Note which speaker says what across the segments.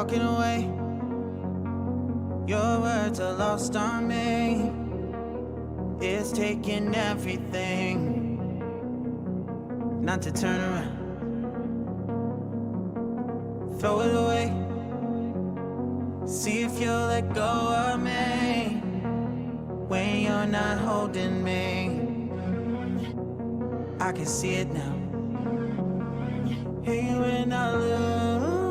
Speaker 1: walking away. Your words are lost on me. It's taking everything not to turn around. Throw it away. See if you'll let go of me when you're not holding me. I can see it now. Hey, when I lose,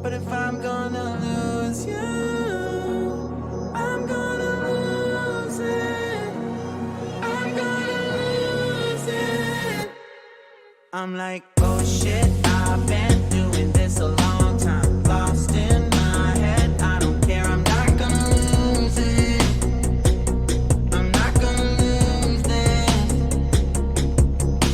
Speaker 1: but if I'm gonna lose you, I'm gonna lose it. I'm gonna lose it. I'm like, oh shit, I've been doing this a long time. Lost in my head, I don't care, I'm not gonna lose it. I'm not gonna lose this.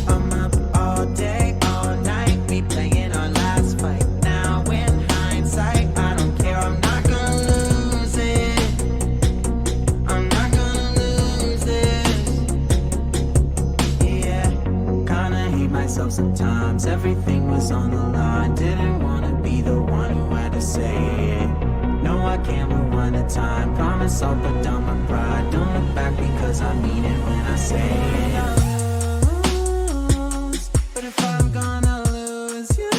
Speaker 1: I'm up all day, all night, we playing our last fight. Now in hindsight, I don't care, I'm not gonna lose it. I'm not gonna lose this. Yeah, kinda hate myself sometimes. Everything was on the line. Didn't wanna be the one who had to say it. No, I can't rewind the time. Promise I'll put down my pride. Don't look back because I mean it when I say it. But if I'm gonna lose you,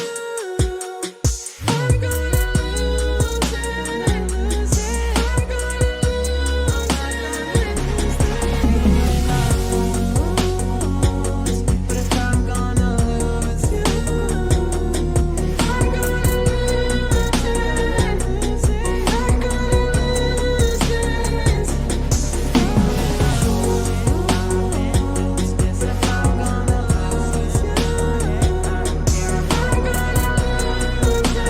Speaker 1: I'm gonna lose it. I'm gonna lose it. But if I'm gonna lose you, I'm gonna lose it. I'm gonna lose this. If I'm gonna lose you, I'm gonna lose it.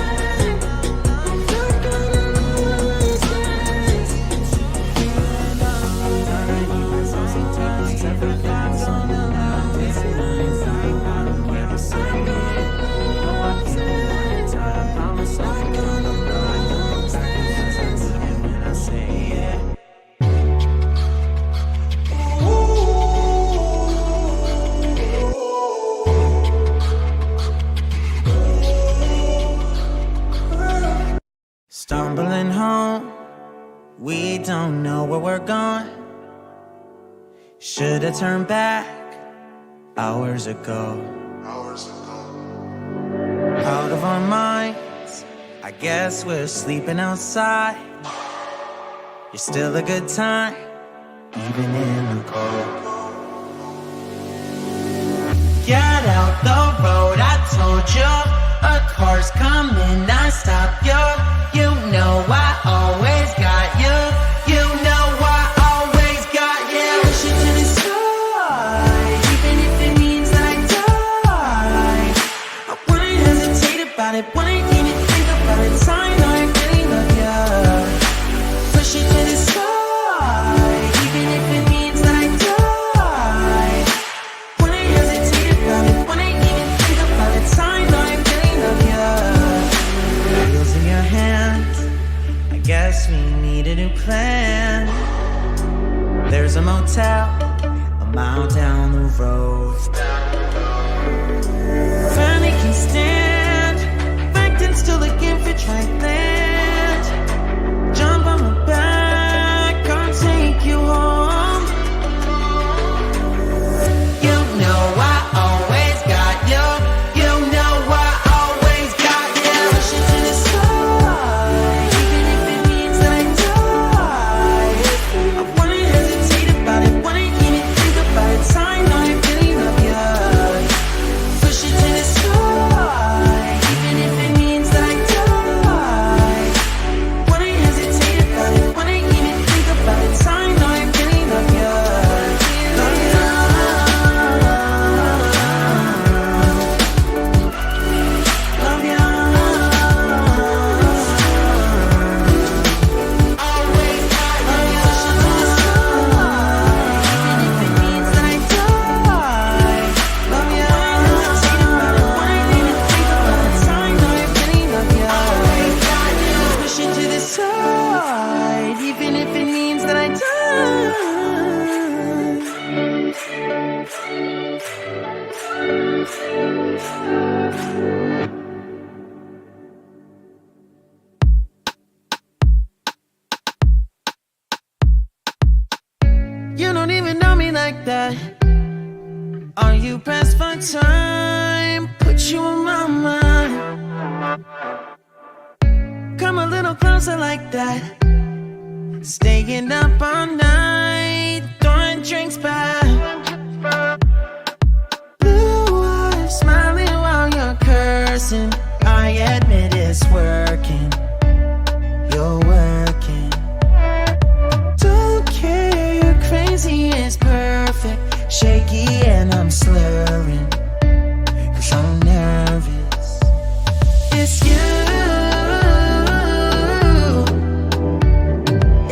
Speaker 1: I'm gonna lose this. Gotta keep myself sometimes. Everything's on the line. This is hindsight. I don't care. I'm gonna lose it. I promise I'm gonna lose this. And when I say it. Stumbling home, we don't know where we're going. Should've turned back hours ago. Out of our minds, I guess we're sleeping outside. You're still a good time, even in the cold. Get out the road, I told you. A car's coming, I stop you. You know I always got you. You know I always got you. Push it to the side, even if it means I die. I wouldn't hesitate about it, wouldn't even think about it. I know I really love you. Push it to the side, even if it means I die. Wouldn't hesitate about it, wouldn't even think about it. I know I really love you. Wheels in your hands, I guess we need a new plan. There's a motel a mile down the road. Finally can stand, acting still looking for dry land. Jump on my back, I'll take you home. You know I always got you. You know I always got you. Push it to the side, even if it means that I die. I wouldn't hesitate about it, wouldn't even think about it. I know I really love you. Push it to the side, even if it means that I die. like that? Are you pressed for time? Put you in my mind. Come a little closer like that. Staying up all night, throwing drinks back. Blue eyes smiling while you're cursing. I admit it's working. You're working. Don't care, you're crazy, it's perfect. Shaky and I'm slurring, 'cause I'm nervous. It's you.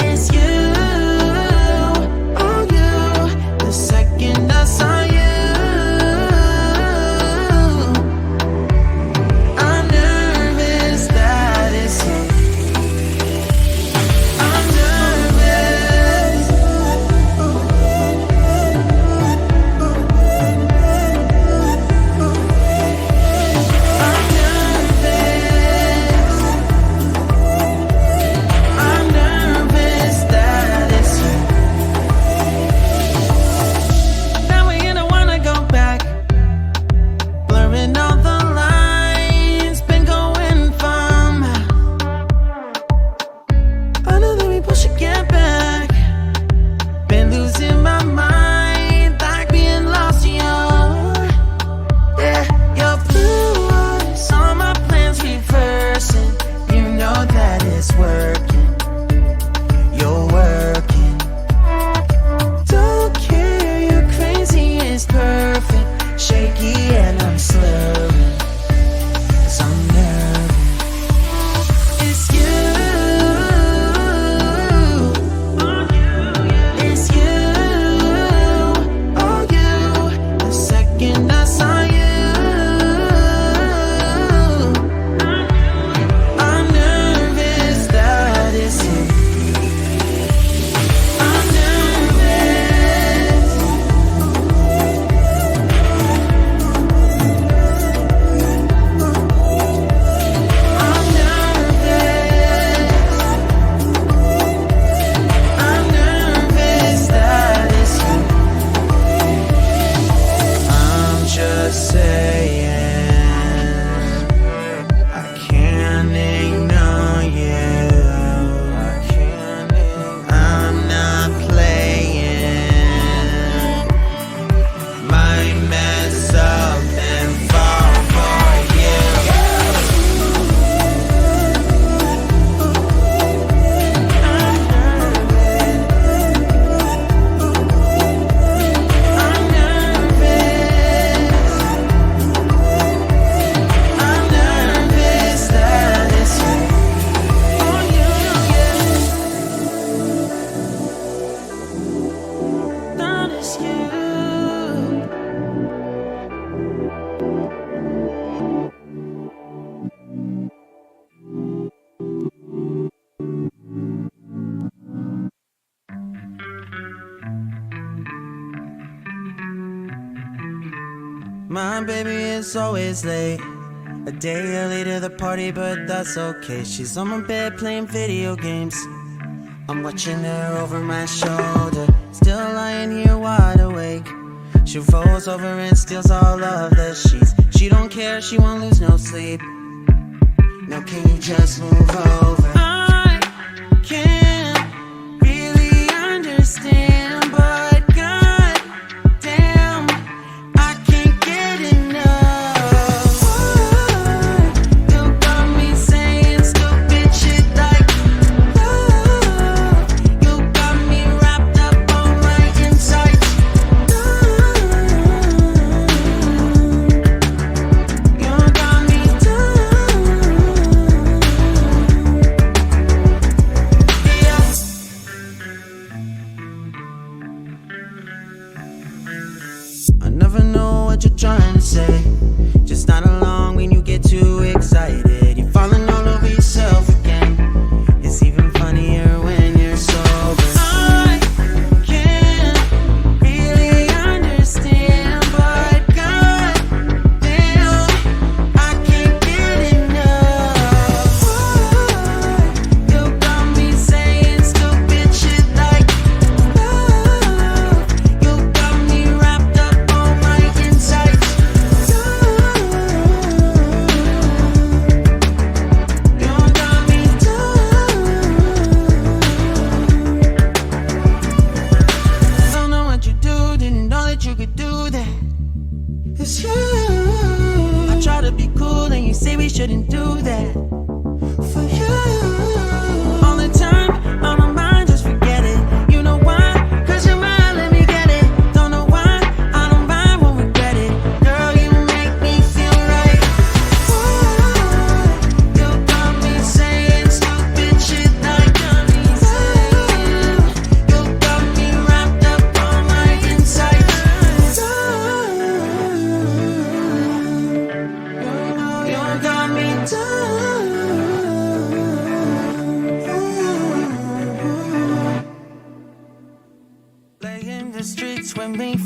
Speaker 1: It's you. Oh, you. The second I saw you, I'm nervous that it's you. I'm nervous. I'm nervous that it's you. Now we don't wanna go back. Blurring all the lines, been going from. I know that we both should get back. Been losing my mind, like being lost to you. Yeah, your blue eyes, all my plans reversing. You know that it's working. You're working. Don't care, you're crazy, it's perfect. Shaky and I'm slurring, 'cause I'm nervous. It's you. It's you. Oh, you. The second I saw you, I'm nervous that it's you. I'm nervous. I'm nervous. I'm nervous that it's you. I'm just saying, I can't ignore you. I'm not playing. Might mess up and fall for you. I'm nervous. I'm nervous. I'm nervous that it's you. Oh, you, yeah. That it's you. My baby is always late, a day early to the party, but that's okay. She's on my bed playing video games. I'm watching her over my shoulder, still lying here wide awake. She rolls over and steals all of the sheets. She don't care, she won't lose no sleep. Now can you just move over? I can't really understand, but god damn, I can't get enough. You got me saying stupid shit like love. You got me wrapped up on my insides. You got me done.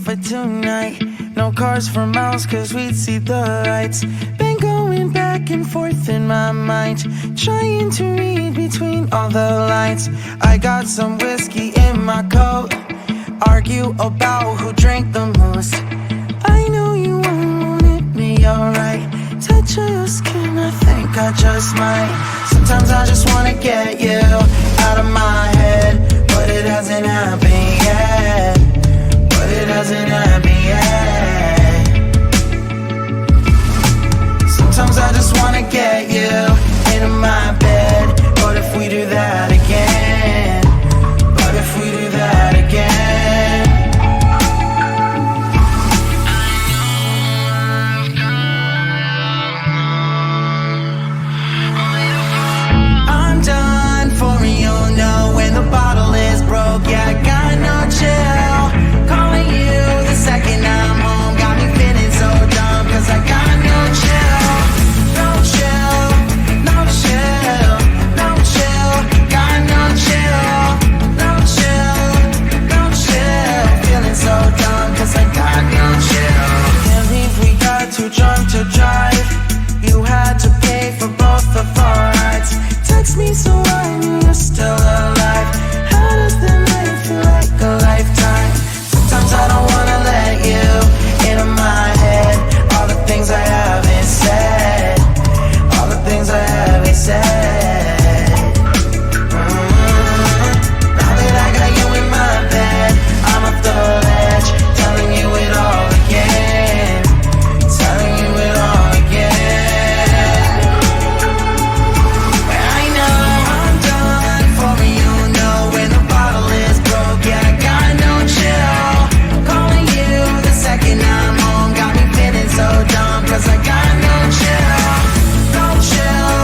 Speaker 1: for tonight. No cars for miles cause we'd see the lights. Been going back and forth in my mind, trying to read between all the lines. I got some whiskey in my coat, argue about who drank the most. I know you wanted me, alright. Touch of your skin, I think I just might. Sometimes I just wanna get you out of my head, but it hasn't happened yet. But it hasn't happened yet. Sometimes I just wanna get you into my bed, but if we do that again, but if we do that again. I'm done for you, know when the bottle is broke. Yeah, I got no chill. Calling you the second I'm home, got me feeling so dumb, cause I got no chill. No chill, no chill, no chill. Got no chill, no chill, no chill. Feeling so dumb, cause I got no chill. Can't believe we got too drunk to drive. You had to pay for both of our rides. Text me so I knew you're still alive. How does the night feel like a lifetime? Sometimes I don't wanna let you into my head. All the things I haven't said, all the things I haven't said. Now that I got you in my bed, I'm off the ledge, telling you it all again, telling you it all again. I know I'm done for you, know when the bottle is broke. Yeah, I got no chill. Calling you the second I'm home, got me feeling so dumb, cause I got no chill. No chill,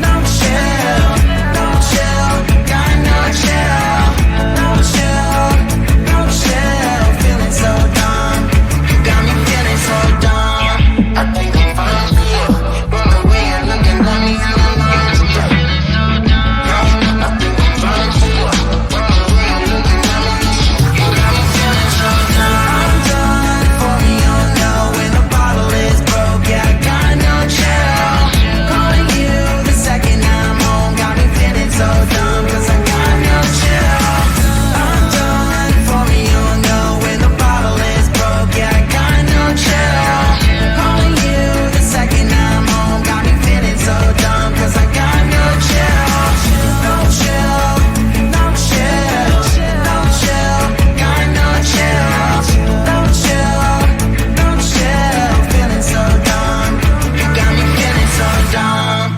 Speaker 1: no chill, no chill. Got no chill, no chill, no chill. Feeling so dumb, you got me feeling so dumb. I think I'm fine for you, but the way you're looking at me, I'm not so dumb. I think I'm fine for you, but the way you're looking at me, you got me feeling so dumb. I'm done for you, know when the bottle is broke. Yeah, I got no chill. Calling you the second I'm home, got me feeling so dumb, cause I got no chill. I'm done for you, know when the bottle is broke. Yeah, I got no chill. Calling you the second I'm home, got me feeling so dumb, cause I got no chill. No chill, no chill, no chill. Got no chill, no chill, no chill. Feeling so dumb, you got me feeling so dumb.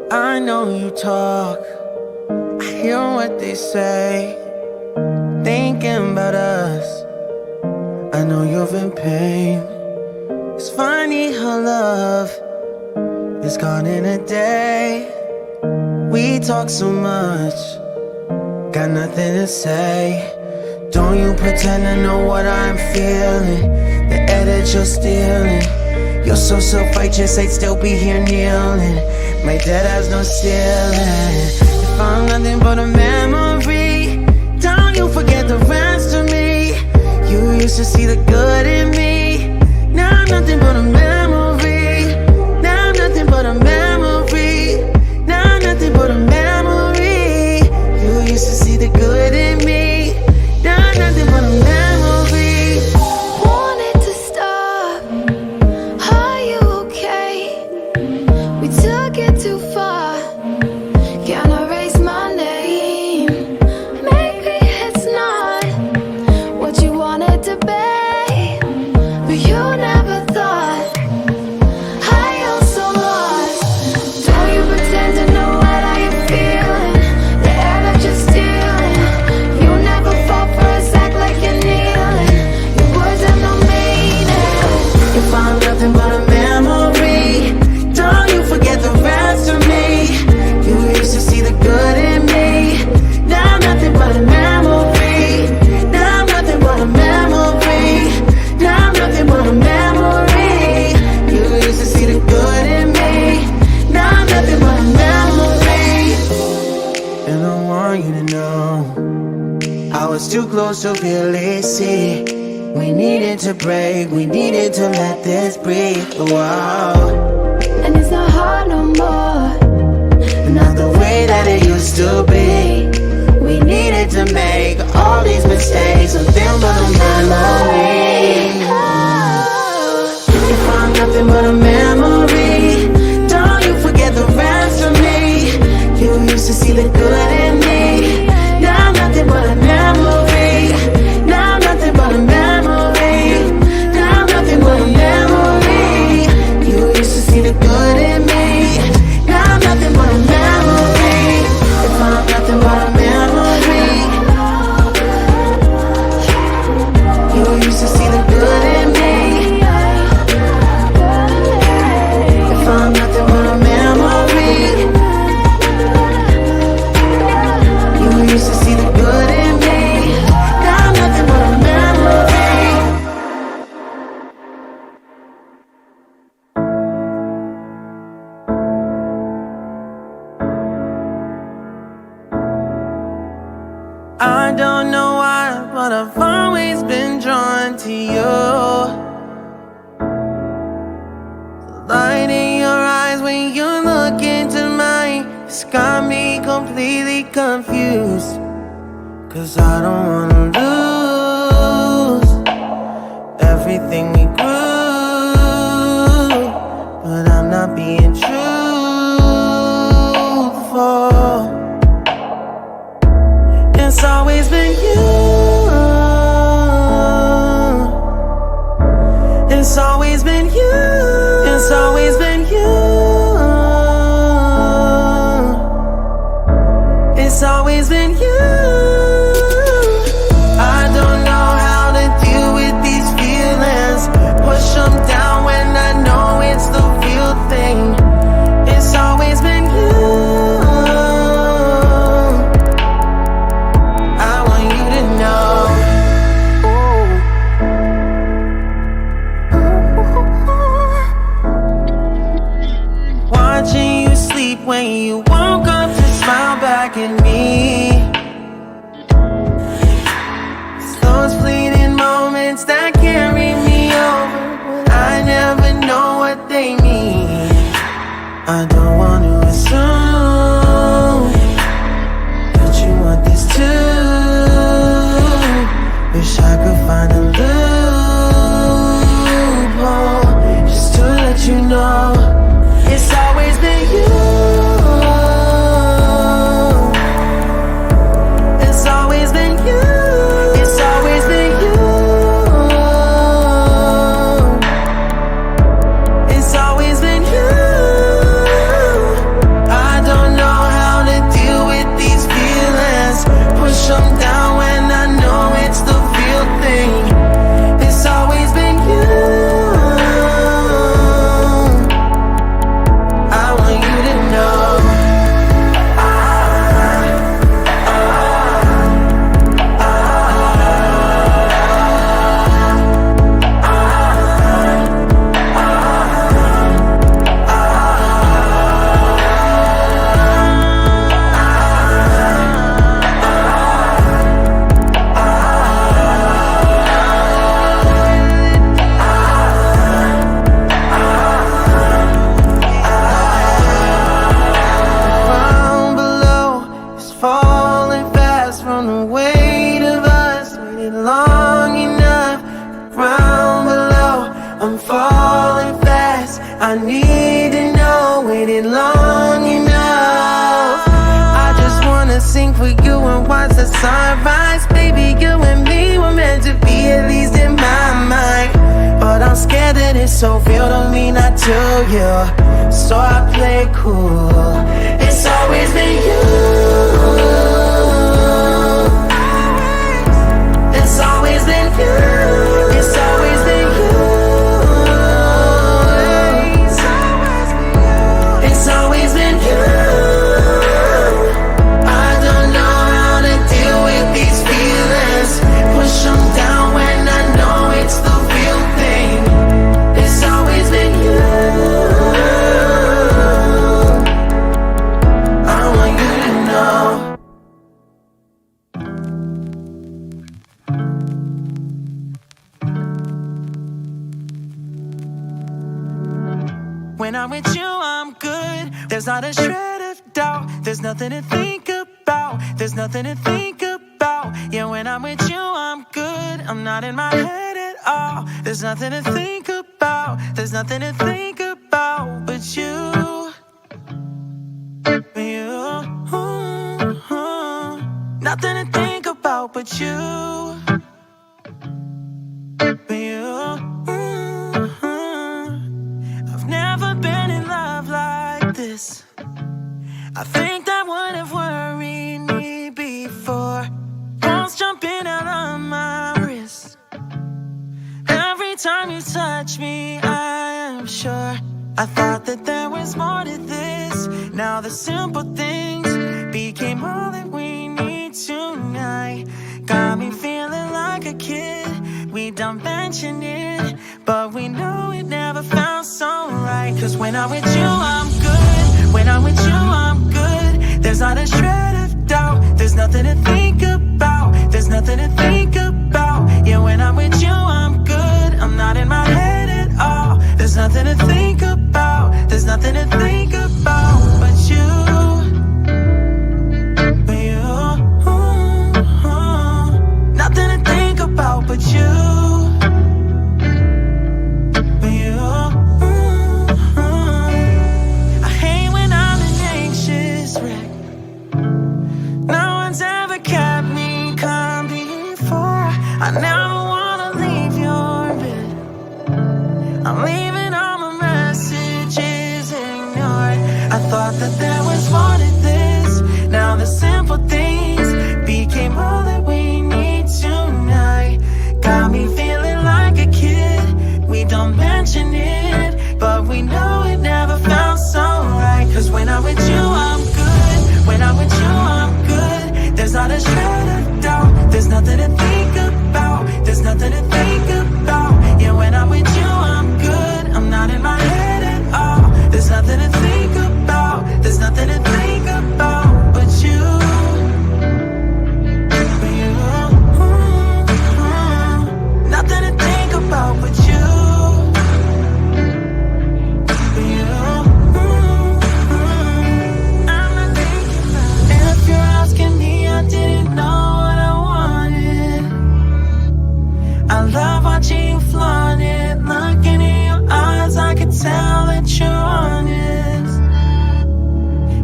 Speaker 1: I know you talk, I hear what they say, thinking about us. I know you're in pain. It's funny how love is gone in a day. We talk so much, got nothing to say. Don't you pretend to know what I'm feeling, the air that you're stealing. You're so self-righteous, I'd still be here kneeling. My debt has no ceiling. If I'm nothing but a memory, don't you forget the rest of me. You used to see the good in me. Now I'm nothing but a memory. Now I'm nothing but a memory. Now I'm nothing but a memory. You used to see the good in me. Now I'm nothing but a memory.
Speaker 2: Wanted to stop. Are you okay? We took it too far. Can I erase my name? Maybe it's not what you wanted to be.
Speaker 1: I was too close to really see. We needed to break, we needed to let this breathe. Whoa.
Speaker 2: And it's not hard no more,
Speaker 1: not the way that it used to be. We needed to make all these mistakes a film but a memory. If I'm nothing but a memory, don't you forget the rest of me. You used to see the good in me. Now I'm nothing but a memory. Now I'm nothing but a memory. Now I'm nothing but a memory. You used to see the good in me. Now I'm nothing but a memory. If I'm nothing but a memory. You used to see the good in me. If I'm nothing but a memory. You used to see the good in me. Now I'm nothing but a memory. I don't know why, but I've always been drawn to you. The light in your eyes when you look into mine, it's got me completely confused. Cause I don't wanna lose everything we grew, but I'm not being truthful. It's always been you. It's always been you. It's always been you. It's always been you. I don't know how to deal with these feelings. Push them down when I know it's the real thing. It's always been you. When you woke up to smile back at me, it's those fleeting moments that carry me over, but I never know what they mean. I don't want to assume that you want this too. Wish I could find a loophole just to let you know it's always been you. It's always been you. It's always been you. It's always been you. I don't know how to deal with these feelings. Push them down when I know it's the real thing. It's always been you. Sunrise, baby, you and me were meant to be, at least in my mind. But I'm scared that it's so real, don't mean not to you. So I play cool. It's always been you. It's always been you. It's always been you. It's always been you. Push them down when I know it's the real thing. It's always been you. I want you to know. when I'm with you, I'm good. There's not a shred of doubt. There's nothing to think about. There's nothing to think about. Yeah, when I'm with you, I'm good. I'm not in my head at all. There's nothing to think about. There's nothing to think about but you. Nothing to think about but you. I've never been in love like this. I think that would have worried me before. Pulse jumping out on my wrist. Every time you touch me, I am sure. I thought that there was more to this. Now the simple things became all that we need tonight. Got me feeling like a kid. We don't mention it, but we know it never felt so right. Cause when I'm with you, I'm good. When I'm with you, I'm good. There's not a shred of doubt. There's nothing to think about. There's nothing to think about. Yeah, when I'm with you, I'm good. I'm not in my head at all. There's nothing to think about. There's nothing to think about but you. Nothing to think about but you. I hate when I'm an anxious wreck. No one's ever kept me calm before. I never wanna leave your bed. I'm leaving all my messages ignored. I thought that there was more to this. Now the simple things became all that we need tonight. Got me feeling like a kid. We don't mention it, but we know it never felt so right. Cause when I'm with you, I'm good. When I'm with you, I'm good. There's not a shred of doubt. There's nothing to think about. There's nothing to think about. Yeah, when I'm with you, I'm good. I'm not in my head at all. There's nothing to think about. There's nothing to think about but you. Nothing to think about but you. I'm not thinking about it. If you're asking me, I didn't know what I wanted. I love watching you flaunt it. Looking in your eyes, I could tell that you're honest.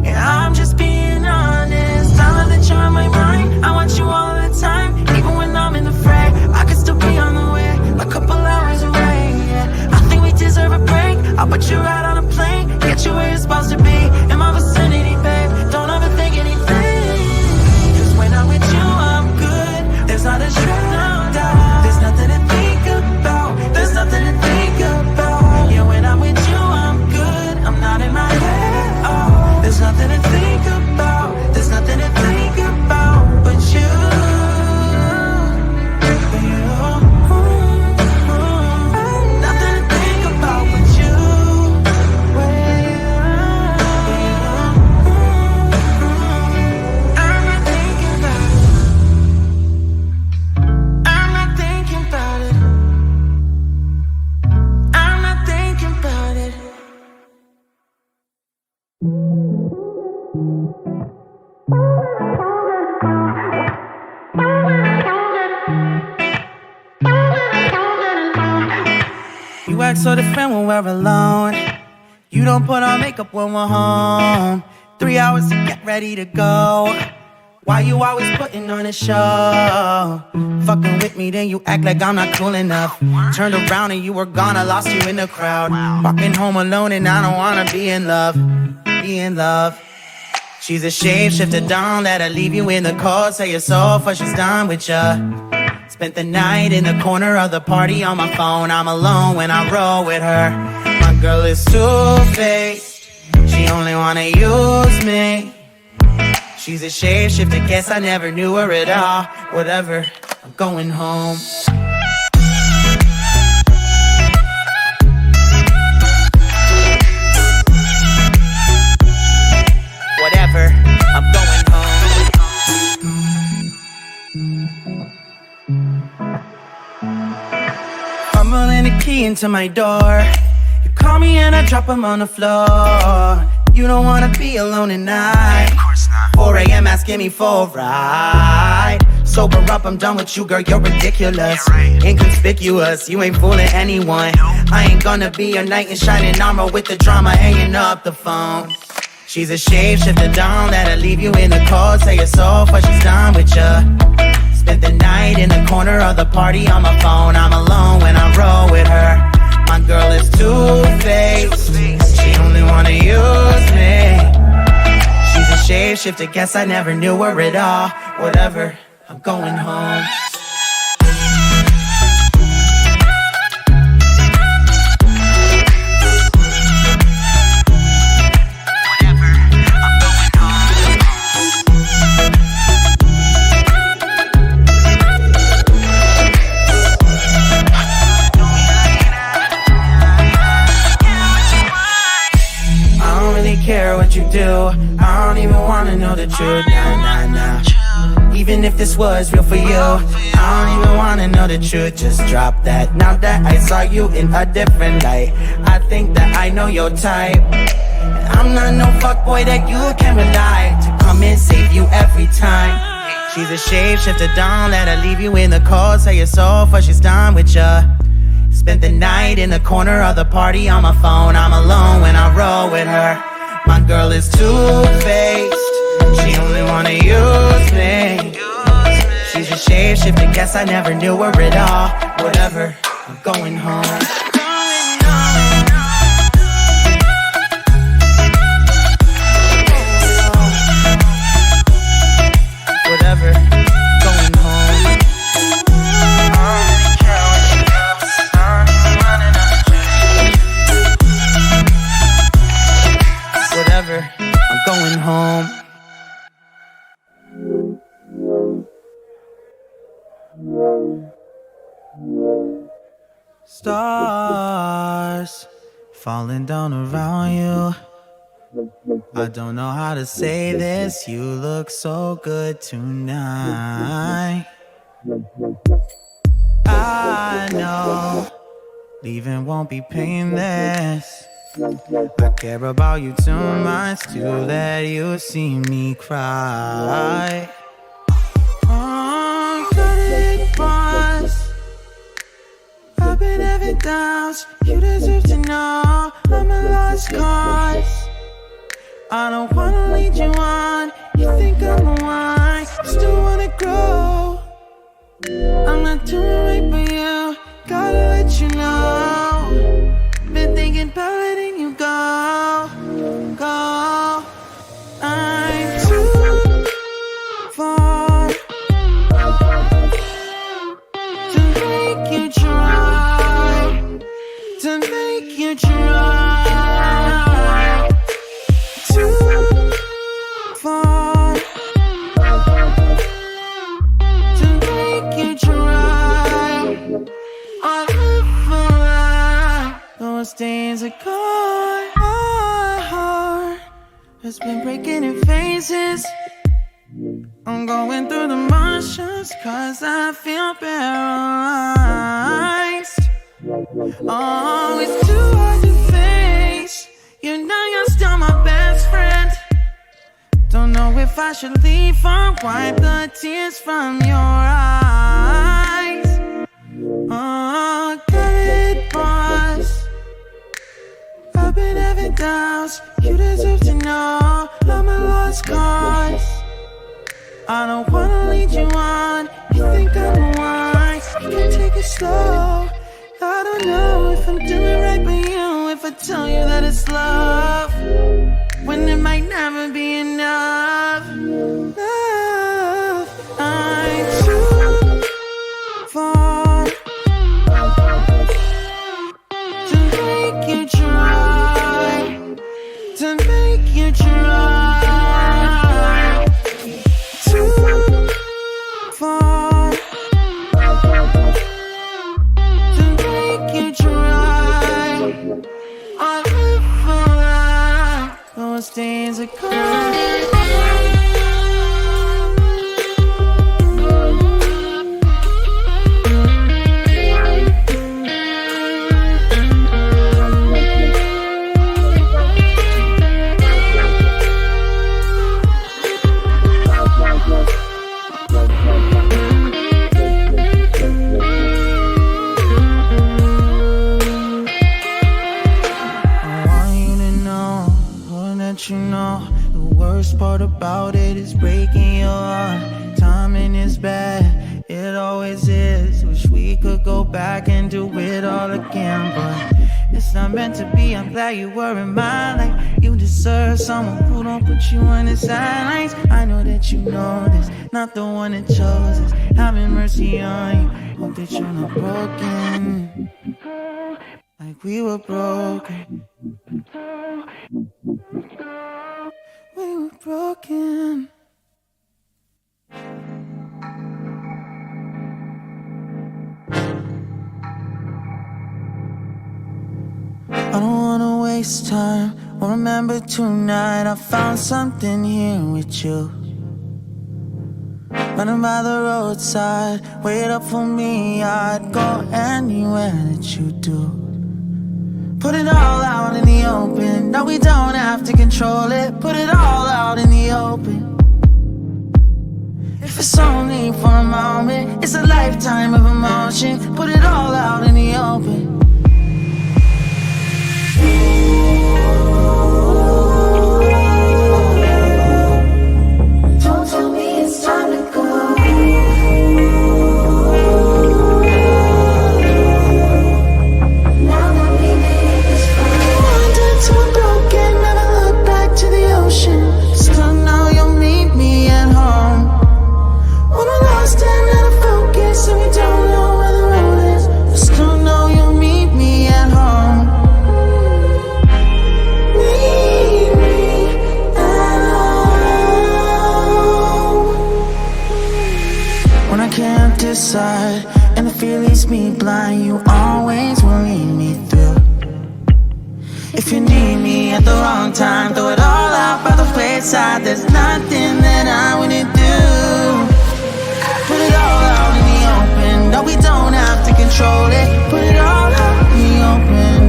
Speaker 1: Yeah, I'm just being honest. I love that you're on my mind. I want you all the time. Even when I'm in the fray, I could still be on the way. A couple hours away, yeah. I think we deserve a break. I'll put you right on a plane, get you where you're supposed to be. In my vicinity, babe. Don't overthink anything. Cause when I'm with you, I'm good. There's not a shred of doubt. There's nothing to think about. There's nothing to think about. Yeah, when I'm with you, I'm good. I'm not in my head at all. There's nothing to think about. There's nothing to think about but you. Nothing to think about but you. I'm not thinking about it. I'm not thinking about it. I'm not thinking about it. You act so different when we're alone. You don't put on makeup when we're home. 3 hours to get ready to go. Why you always putting on a show? Fucking with me, then you act like I'm not cool enough. Turned around and you were gone, I lost you in the crowd. Walking home alone and I don't wanna be in love. Be in love. She's a shapeshifter, don't let her leave you in the cold. Say your soul for she's done with ya. Spent the night in the corner of the party on my phone. I'm alone when I roll with her. My girl is two-faced. She only wanna use me. She's a shapeshifter, guess I never knew her at all. Whatever, I'm going home. Whatever, I'm going home. Fumbling the key into my door. You call me and I drop them on the floor. You don't wanna be alone tonight. Of course not. 4 a.m. asking me for a ride. Sober up, I'm done with you, girl, you're ridiculous. Yeah, right. Inconspicuous, you ain't fooling anyone. Nope. I ain't gonna be a knight in shining armor with the drama hanging up the phone. She's a shapeshifter, don't let her leave you in the cold. Say it's over, she's done with ya. Spent the night in the corner of the party on my phone. I'm alone when I roll with her. My girl is two-faced, she only wanna use me. She's a shapeshifter, guess I never knew her at all. Whatever, I'm going home. Care what you do, I don't even wanna know the truth, nah. Even if this was real for you, I don't even wanna know the truth, just drop that. Now that I saw you in a different light, I think that I know your type. I'm not no fuckboy that you can rely to come and save you every time. She's a shapeshifter, don't let her leave you in the cold. Say it's over, she's done with ya. Spent the night in the corner of the party on my phone. I'm alone when I roll with her. My girl is two-faced, she only wanna use me. She's a shapeshifter, guess I never knew her at all. Whatever, I'm going home. Whatever, going home. Whatever, I'm going home. Stars falling down around you. I don't know how to say this. You look so good tonight. I know leaving won't be painless. I care about you too much to let you see me cry. Oh, cut it, boss. I've been having doubts. You deserve to know I'm a lost cause. I don't wanna lead you on. You think I'm the one. Still wanna grow. I'm not doing right by you. Gotta let you know. Been thinking about letting you go, go. I'm too far to make you try, to make you try. Too far to make you try. I live for life. Those stains are gone. My heart has been breaking in phases. I'm going through the motions cause I feel paralyzed. Oh, it's too hard to face. You know you're still my best friend. Don't know if I should leave or wipe the tears from your eyes. Oh, got it, boss. I've been having doubts. You deserve to know I'm a lost cause. I don't wanna lead you on. You think I'm the one. You can take it slow. I don't know if I'm doing right by you. If I tell you that it's love, when it might never be enough. Love, I'm too far to make you try, to make you try. Too far to make you try. I live for life. Those days are gone. this. Wish we could go back and do it all again, but it's not meant to be. I'm glad you were in my life. You deserve someone who don't put you on the sidelines. I know that you know this, not the one that chose this. Having mercy on you, hope that you're not broken like we were broken. We were broken. I don't wanna waste time. Well, remember tonight I found something here with you. Running by the roadside, wait up for me. I'd go anywhere that you do. Put it all out in the open. No, we don't have to control it. Put it all out in the open. If it's only for a moment, it's a lifetime of emotion. Put it all out in the open.
Speaker 2: Don't tell me it's time to go. Now that we made this far, wandered till I'm broken, never look back to the ocean.
Speaker 1: Still know you'll meet me at home.
Speaker 2: When we're lost and out of focus and we don't know where the road is,
Speaker 1: I still know you'll meet me at home.
Speaker 2: meet me at home.
Speaker 1: When I can't decide and the fear leaves me blind, you always will lead me through. If you need me at the wrong time, throw it all out by the wayside. There's nothing that I wouldn't do. Put it all out in the open. No, we don't have to control it. Put it all out in the open.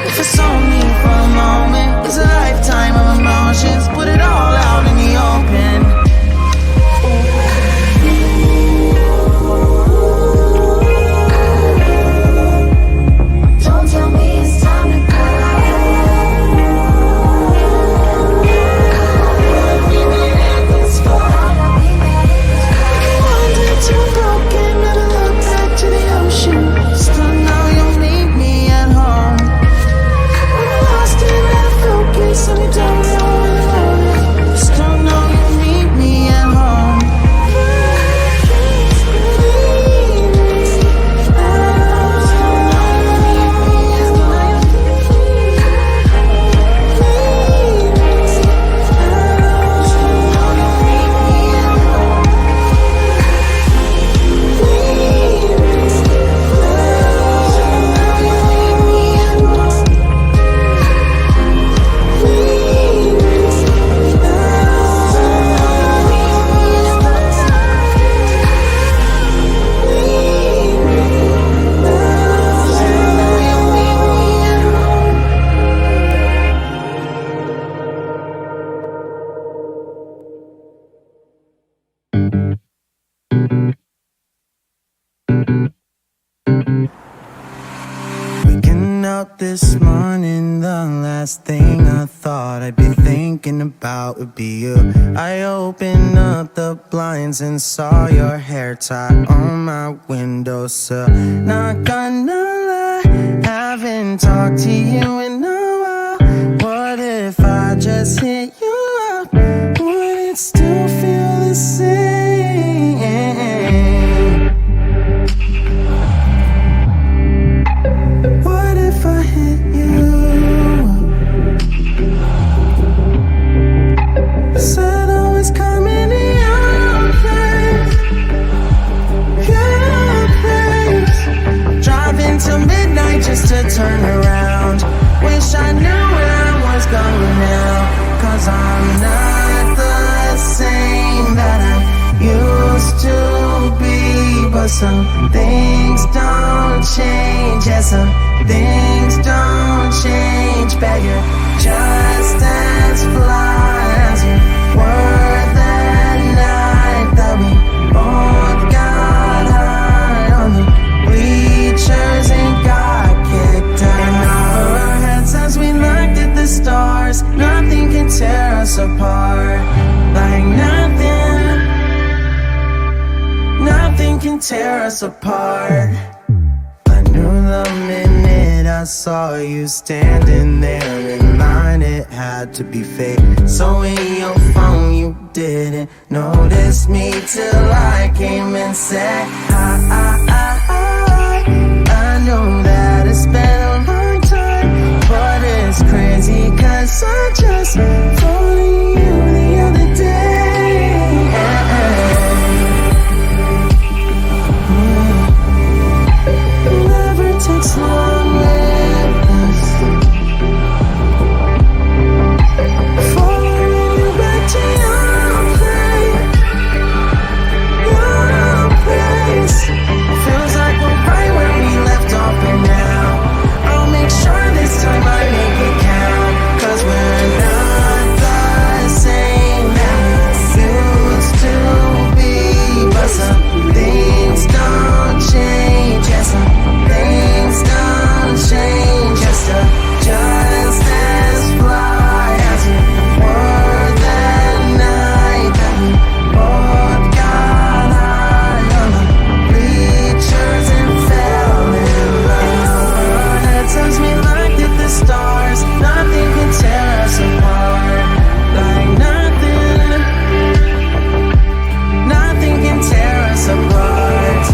Speaker 1: If it's only for a moment, it's a lifetime of emotions. Put it all out in the open.
Speaker 2: Don't tell me it's time to go. Wandered till I'm broken, never look back to the ocean.
Speaker 1: Still know you'll meet me at home.
Speaker 2: When we're lost and out of focus and we don't know where the road is,
Speaker 1: Still know you'll meet me at home. Waking up this morning, the last thing I thought I'd be thinking about would be you. I opened up the blinds and saw your hair tie on my windowsill. Not gonna lie, haven't talked to you in a while. What if I just hit you up? Would it still feel the same? What if I hit you up? Said I was coming to your place. Driving till midnight just to turn around. Wish I knew where I was going now. 'Cause I'm not the same that I used to be. But some things don't change. Yeah, some things don't change. Bet you're just as fly as you were that night that we both got high on the bleachers and got kicked out. In our heads as we looked at the stars, nothing can tear us apart. Like nothing can can tear us apart. I knew the minute I saw you standing there in line, it had to be fate. So in your phone you didn't notice me till I came and said I know that it's been a long time, but it's crazy cause I just phoned you the other day. Never takes long with us. Following you back to your place. Feels like we're right where we left off, and now I'll make sure this time I make it count. Cause we're not the same as we used to be. But some things don't change. Yeah, some things don't change. Just as fly as you were that night that we both got high on the bleachers and fell in love. That tells me like that the stars, nothing can tear us apart. Like nothing can tear us apart.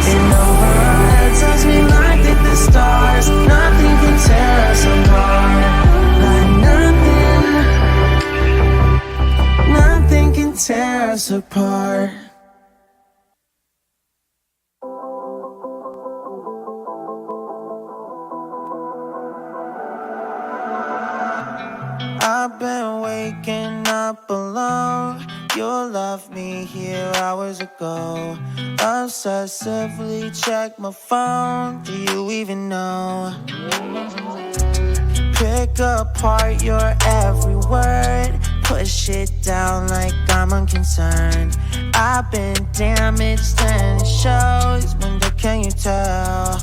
Speaker 1: And over that tells me like that the stars, nothing can tear us apart. Like nothing can tear us apart. I've been waking up alone. You left me here hours ago. Obsessively check my phone. Do you even know? Pick apart your every word. Push it down like I'm unconcerned. I've been damaged and it shows. Wonder, can you tell?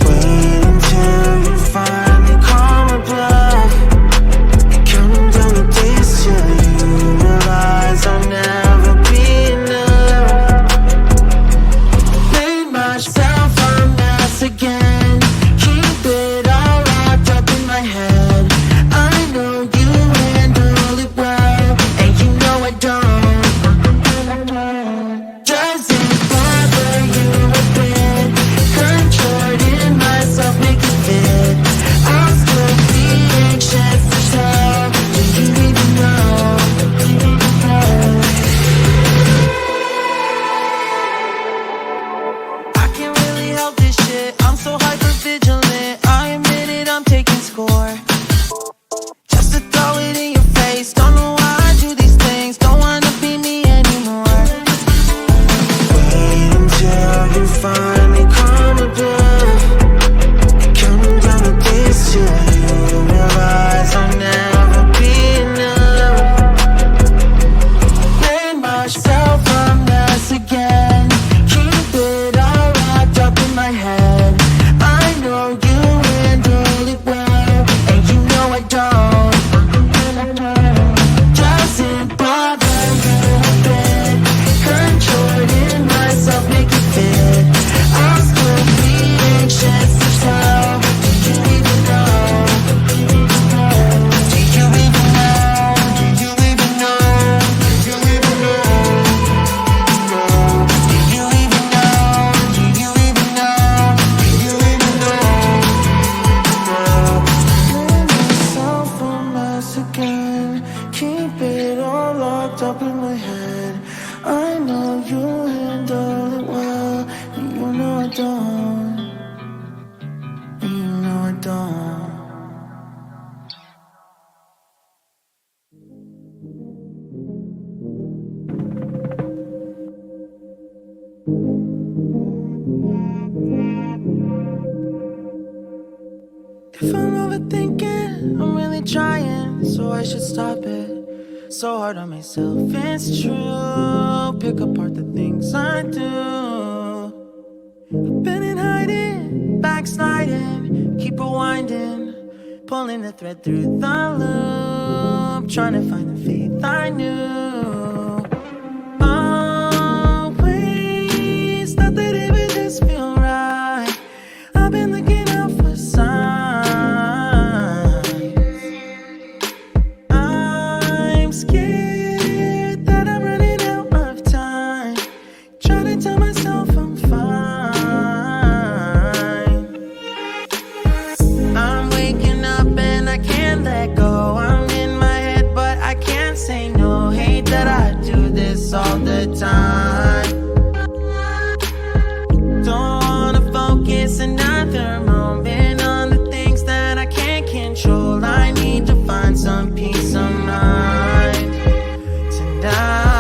Speaker 1: Wait until you finally call my bluff. Counting down the days till you realize I'll never be enough. Made myself a mess again. Keep it all locked up in my head. I know you handle it well, and you know I don't. Doesn't bother you a bit. Controlling myself, make it fit. I'll still be anxious to tell. Do you even know? I can't really help this shit. I'm so hyper vigilant. I admit it, I'm taking score. Just to throw it in your face. Don't know why I do these things. Don't wanna be me anymore. Wait until you finally call me bluff. Counting down the days till you realize I'll never be enough. Made myself a mess again. Keep it all locked up in my head. I know you handle it well, and you know I don't. Doesn't bother you a bit. Controlling myself, make it fit. I'll still be anxious to tell. Do you even know? Do you even know? Do you even know? Do you even know? Do you even know? Do you even know? Do you even know? Made myself a mess again. Keep it all locked up in my head. I know you handle it well, and you know I don't. And you know I don't. If I'm overthinking, I'm really trying, so I should stop it. So hard on myself, it's true. Pick apart the things I do. I've been in hiding, backsliding, keep rewinding, pulling the thread through the loop, trying to find the faith I knew. Always tell myself I'm fine. I'm waking up and I can't let go. I'm in my head but I can't say no. Hate that I do this all the time. Don't wanna focus another moment on the things that I can't control. I need to find some peace of mind tonight.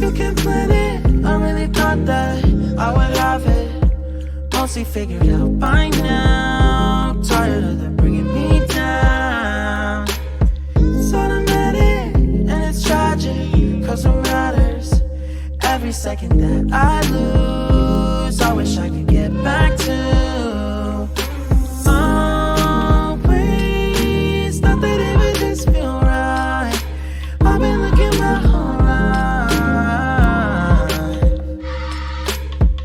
Speaker 1: You can plan it, I really thought that I would have it mostly figured out by now. Tired of them bringing me down. It's automatic and it's tragic, cause it matters. Every second that I lose, I wish I could get back to always. Not that it would just feel right. I've been looking my whole life.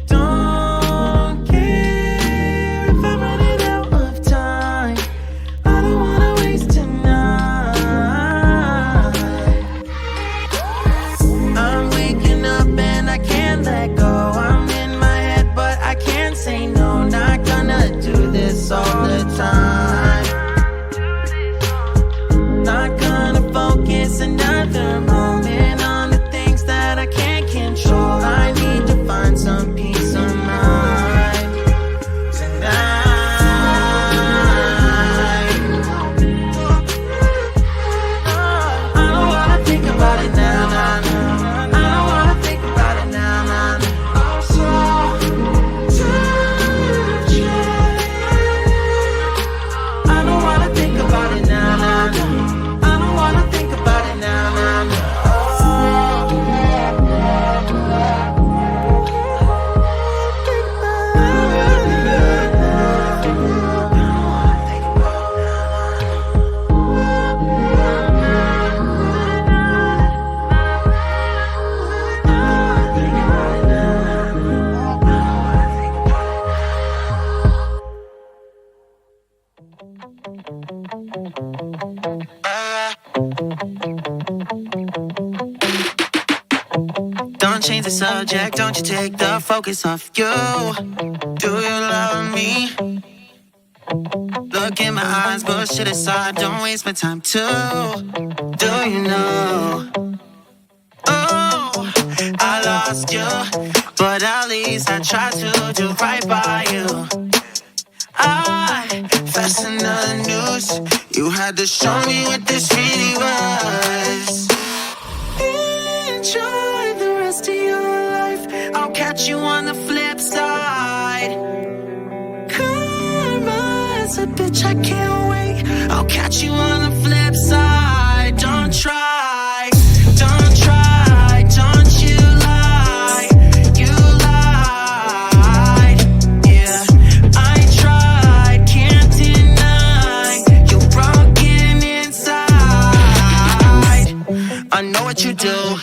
Speaker 1: Don't care if I'm running out of time. I don't wanna waste tonight. I'm waking up and I can't let go. I'm in my head but I can't say no. Not gonna do this all the time. Not gonna focus another moment on the things that I can't control. I need to find some peace of mind tonight. I don't wanna think about it now, nah, nah. I don't wanna think about it now, nah, nah. I'm so tired. I don't wanna think about it now, nah, nah. I don't wanna think about it now, nah, nah. Don't change the subject, don't you take the focus off you. Do you love me? Look in my eyes, bullshit aside, don't waste my time too. Do you know? Oh, I lost you, but at least I tried to do right by you. I fastened the news, you had to show me what this really was. Enjoy the rest of your life, I'll catch you on the flip side. Karma's a bitch, I can't wait, I'll catch you on the flip side. Don't try, don't try, don't you lie. You lied, yeah, I tried, can't deny. You're broken inside. I know what you do,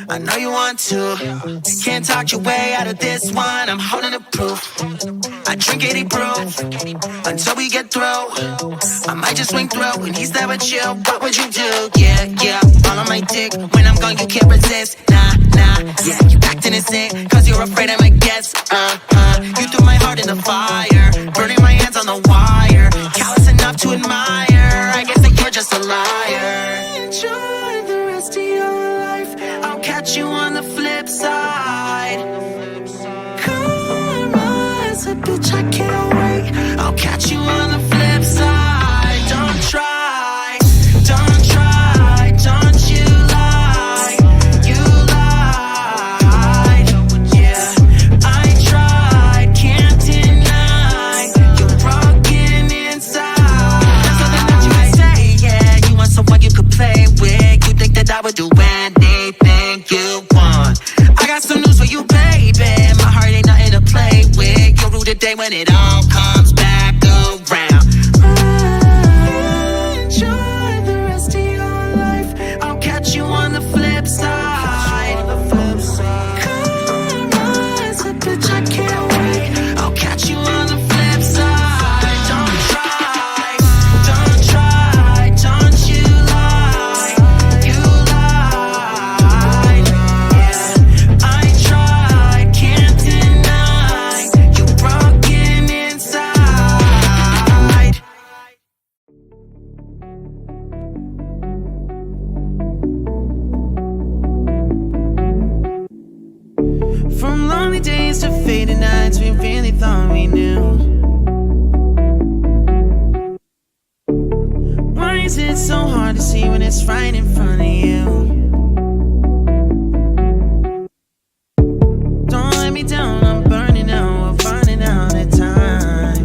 Speaker 1: I know you want to. Can't talk your way out of this one, I'm holding the proof. I drink 80 proof until we get through. I might just swing through when he's there with you. What would you do? Yeah, yeah, all on my dick. When I'm gone you can't resist. Nah, nah, yeah, you acting innocent cause you're afraid I might guess. You threw my heart in the fire, burning my hands on the wire. Callous enough to admire, I guess that you're just a liar. Enjoy the rest of your life, I'll catch you on the flip side. Karma's a bitch, I can't wait, I'll catch you on the flip side. Don't try, don't try, don't you lie. You lied, yeah, I tried, can't deny. You're broken inside. There's nothing that you can say, yeah. You want someone you could play with. You think that I would do anything day when it all comes back around. Enjoy the rest of your life. I'll catch you on the flip side. Come on, so bitch, I can't wait. I'll catch you on the flip side. Don't try, don't try, don't you lie. You lied, yeah. I tried, can't deny. You broken inside. From lonely days to faded nights, we really thought we knew. Why is it so hard to see when it's right in front of you? Don't let me down, I'm burning out, we're burning out of time.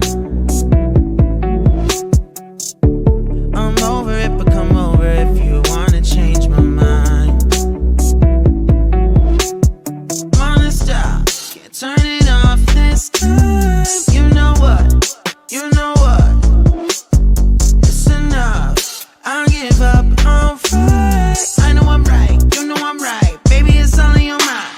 Speaker 1: I'm over it, but come over if you wanna change my mind. Wanna stop, can't turn it off this time. You know what, you know what, it's enough. I'll give up on fight. I know I'm right, you know I'm right. Baby, it's all in your mind.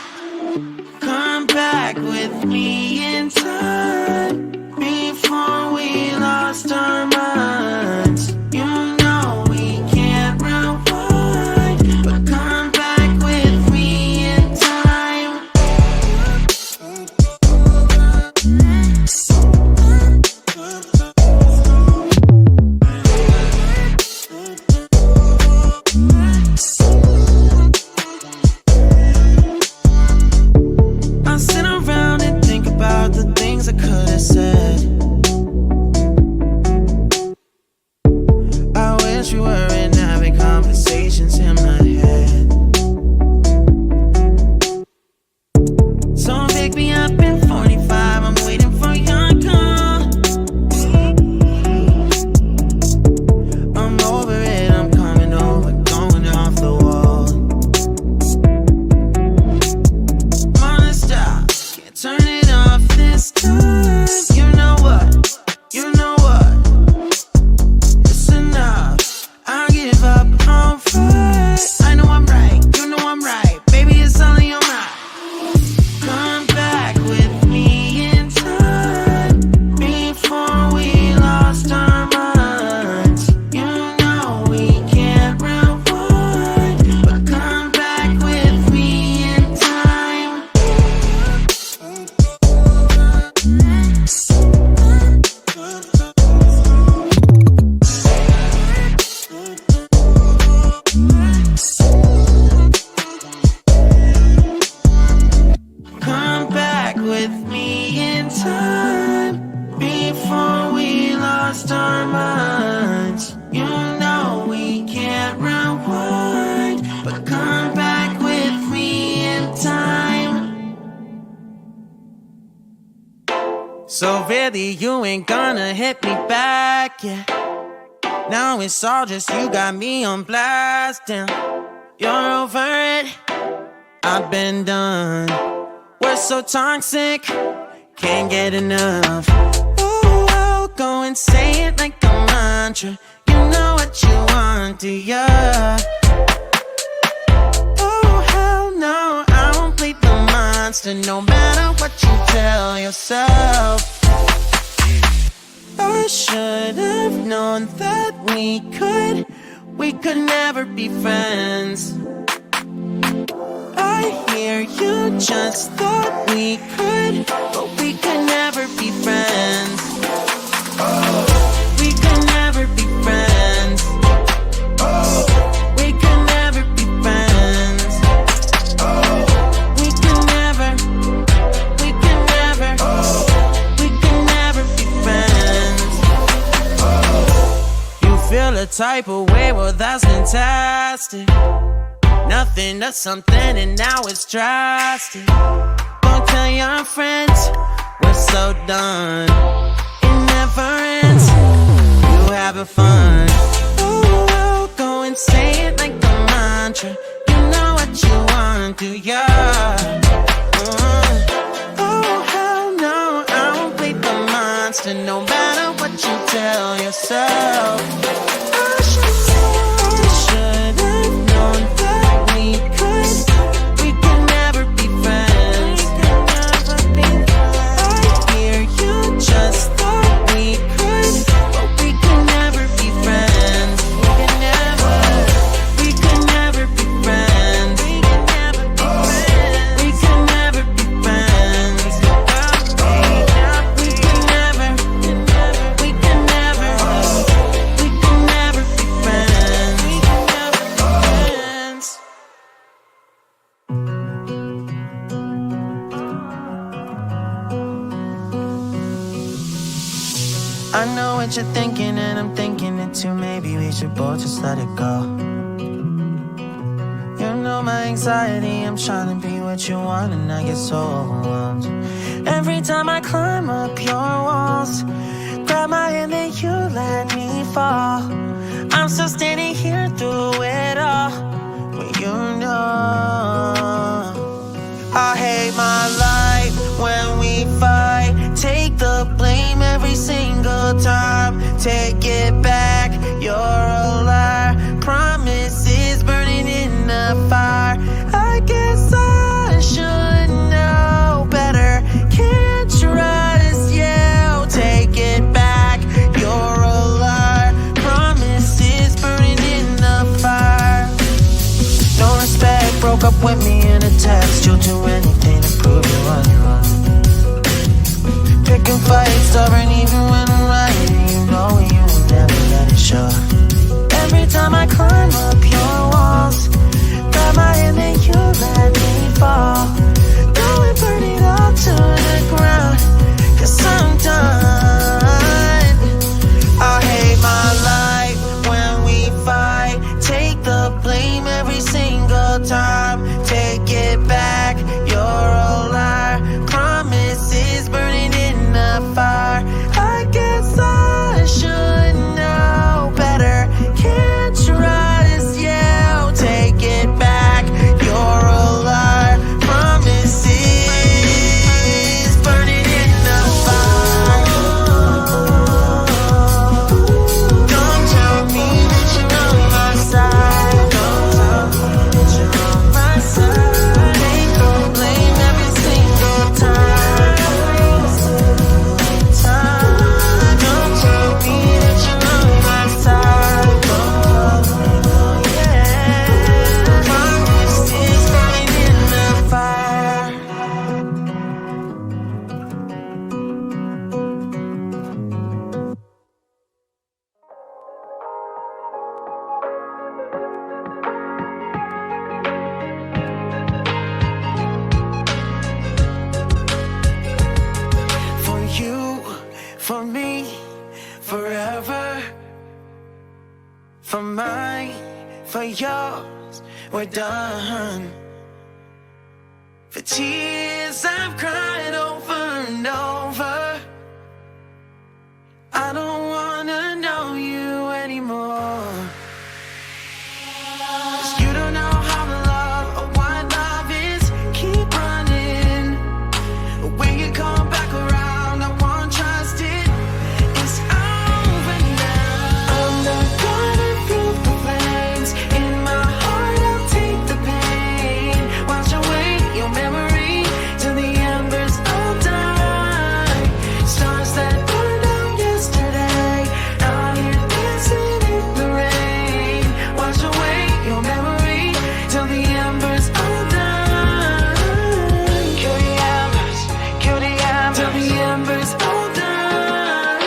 Speaker 1: Come back with me in time before we lost our minds. You know we can't rewind, but come back with me in time. I sit around and think about the things I could have said. I wish we weren't having conversations in my head. So pick me up in 45, I'm waiting for your call. I'm over it, I'm coming over, going off the wall. Wanna stop, can't turn it off this time. You know what, you know what, it's enough. I'll give up on fight. I know I'm right, you know I'm right. Baby, it's all in your mind. Come back with me in time before we lost our minds. You know we can't rewind, but come back with me in time. Come back with me in time before we lost our minds. You know we can't rewind, but come back with me in time. So really you ain't gonna hit me back, yeah. Now it's all just you got me on blast, damn. You're over it, I've been done. We're so toxic, can't get enough. Ooh, I'll go and say it like a mantra. You know what you want, do ya? Oh, hell no, I won't play the monster, no matter what you tell yourself. I should have known that we could never be friends. I hear you just thought we could, but we could never be friends. We could never be friends. We could never be friends. We could never, we could never, we could never be friends. You feel a type of way, well that's fantastic. Nothing to something and now it's drastic. Don't tell your friends we're so done. It never ends, you having fun. Oh, I'll go and say it like a mantra. You know what you want, do ya? Oh, hell no, I won't play the and no matter what you tell yourself, I should have known that we can never be friends. I hear you just thought we could, but we can never be friends. We can never be friends. We can never be friends. We can never be friends. I know what you're thinking, and I'm thinking it too. Maybe we should both just let it go. You know my anxiety, I'm trying to be what you want, and I get so overwhelmed. Every time I climb up your walls, grab my hand and you let me fall. I'm still standing here through it all, but you know I hate my life when we fight. Take the blame every single time. Take it back, you're a liar. Promises burning in the fire. I guess I should know better. Can't trust you. Take it back, you're a liar. Promises burning in the fire. No respect, broke up with me in a text. You'll do anything to prove you on your own. Picking fights, stubborn even when I'm right. You know you will never let it show. Every time I climb up your walls, grab my hand and you let me fall. Go and burn it all to the ground, 'cause I'm done. I hate my life when we fight. Take the blame every single time. Take it back, you're a liar. Promises burning in the fire. I guess I should know better. Can't trust you. Take it back, you're a liar. Promises burning in the fire. Don't tell me that you're on my side. Don't tell me that you're on my side. Take the blame every single time. Don't tell me that you're on my side. Yeah. Promises burning in the fire. For you, for me, forever. For mine, for yours, we're done. For tears I've cried over and over. I don't wanna know you anymore. 'Cause you don't know how to love or what love is. Keep running. When you come back around, I won't trust it. It's over now. I'm not gonna feel the flames in my heart. I'll take the pain. Wash away your memory till the embers all die. Stars that burned out yesterday, out here dancing in the rain. Wash away your memory till the embers all die. Kill the embers, kill the embers, till the embers all die.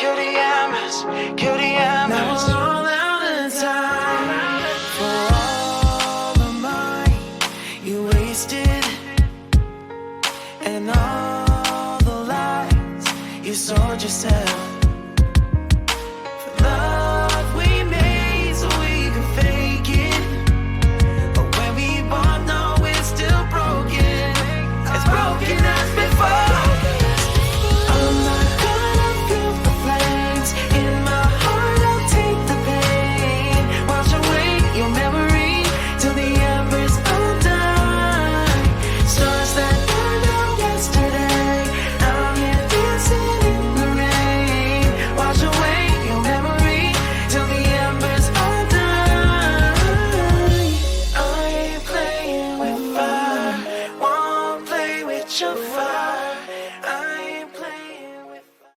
Speaker 1: Kill the embers, kill the embers. Now we're all out of time. For all the mine you wasted, and all the lies you sold yourself.